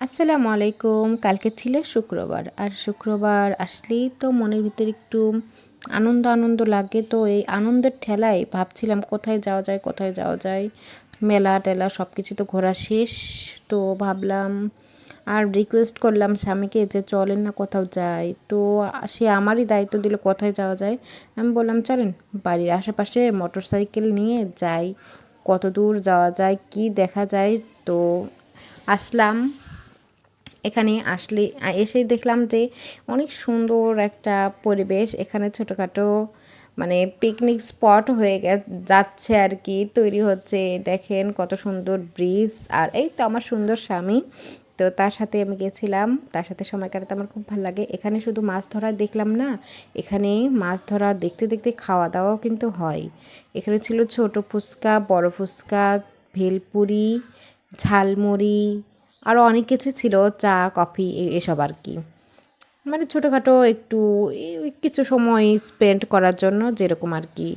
আসসালামু আলাইকুম। কালকে ছিল শুক্রবার। আর শুক্রবার আসলেই তো মনের ভিতরে একটু আনন্দ আনন্দ লাগে। তো এই আনন্দের ঠেলায় ভাবছিলাম কোথায় যাওয়া যায়, কোথায় যাওয়া যায়। মেলা টেলা সব কিছু তো ঘোরা শেষ। তো ভাবলাম আর রিকোয়েস্ট করলাম স্বামীকে যে চলেন না কোথাও যাই। তো সে আমারই দায়িত্ব দিল কোথায় যাওয়া যায়। আমি বললাম চলেন বাড়ির আশেপাশে মোটর সাইকেল নিয়ে যাই, কত দূর যাওয়া যায়, কি দেখা যায়। তো আসলাম এখানে এসেই দেখলাম যে অনেক সুন্দর একটা পরিবেশ। এখানে ছোটোখাটো মানে পিকনিক স্পট হয়ে যাচ্ছে আর কি, তৈরি হচ্ছে। দেখেন কত সুন্দর ব্রিজ। আর এই তো আমার সুন্দর স্বামী, তো তার সাথে আমি গেছিলাম, তার সাথে সময় কাটাতে আমার খুব ভালো লাগে। এখানে শুধু মাছ ধরা দেখলাম না, এখানে মাছ ধরা দেখতে দেখতে খাওয়া দাওয়াও কিন্তু হয়। এখানে ছিল ছোট ফুচকা, বড় ফুচকা, ভেলপুরি, ঝালমুড়ি, আরও অনেক কিছু ছিল, চা কফি এসব আর কি। মানে ছোটোখাটো একটু ওই কিছু সময় স্পেন্ড করার জন্য যেরকম আর কি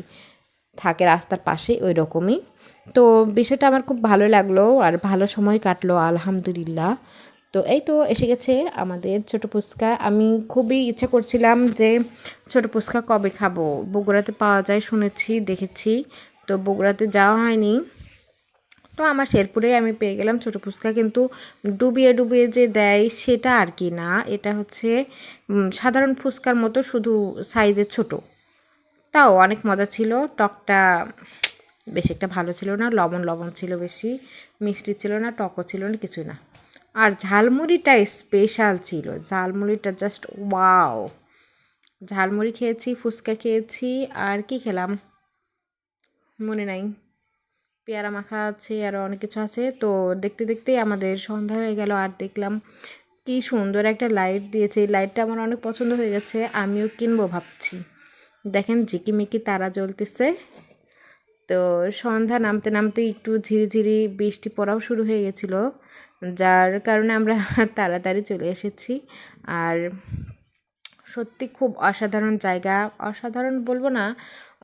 থাকে রাস্তার পাশে ওই রকমই। তো বিষয়টা আমার খুব ভালো লাগলো আর ভালো সময় কাটলো আলহামদুলিল্লাহ। তো এই তো এসে গেছে আমাদের ছোট ফুচকা। আমি খুবই ইচ্ছা করছিলাম যে ছোট ফুচকা কবে খাবো, বগুড়াতে পাওয়া যায় শুনেছি, দেখেছি। তো বগুড়াতে যাওয়া হয়নি। তো আমার শেরপুরে আমি পেয়ে গেলাম ছোটো ফুচকা, কিন্তু ডুবিয়ে ডুবিয়ে যে দেয় সেটা আর কি না, এটা হচ্ছে সাধারণ ফুচকার মতো, শুধু সাইজে ছোট। তাও অনেক মজা ছিল। টকটা বেশি একটা ভালো ছিল না, লবণ লবণ ছিল বেশি, মিষ্টি ছিল না, টকও ছিল না, কিছুই না। আর ঝালমুড়িটা স্পেশাল ছিল, ঝালমুড়িটা জাস্ট ওয়াও। ঝালমুড়ি খেয়েছি, ফুচকা খেয়েছি, আর কি খেলাম মনে নাই। পেয়ারা মাখা আছে, আরও অনেক কিছু আছে। তো দেখতে দেখতেই আমাদের সন্ধ্যা হয়ে গেল। আর দেখলাম কি সুন্দর একটা লাইট দিয়েছে, এই লাইটটা আমার অনেক পছন্দ হয়ে গেছে, আমিও কিনবো ভাবছি। দেখেন ঝিকিমিকি তারা জ্বলতেছে। তো সন্ধ্যা নামতে নামতে একটু ঝিরিঝিরি বৃষ্টি পড়াও শুরু হয়ে গেছিলো, যার কারণে আমরা তাড়াতাড়ি চলে এসেছি। আর সত্যি খুব অসাধারণ জায়গা, অসাধারণ বলবো না,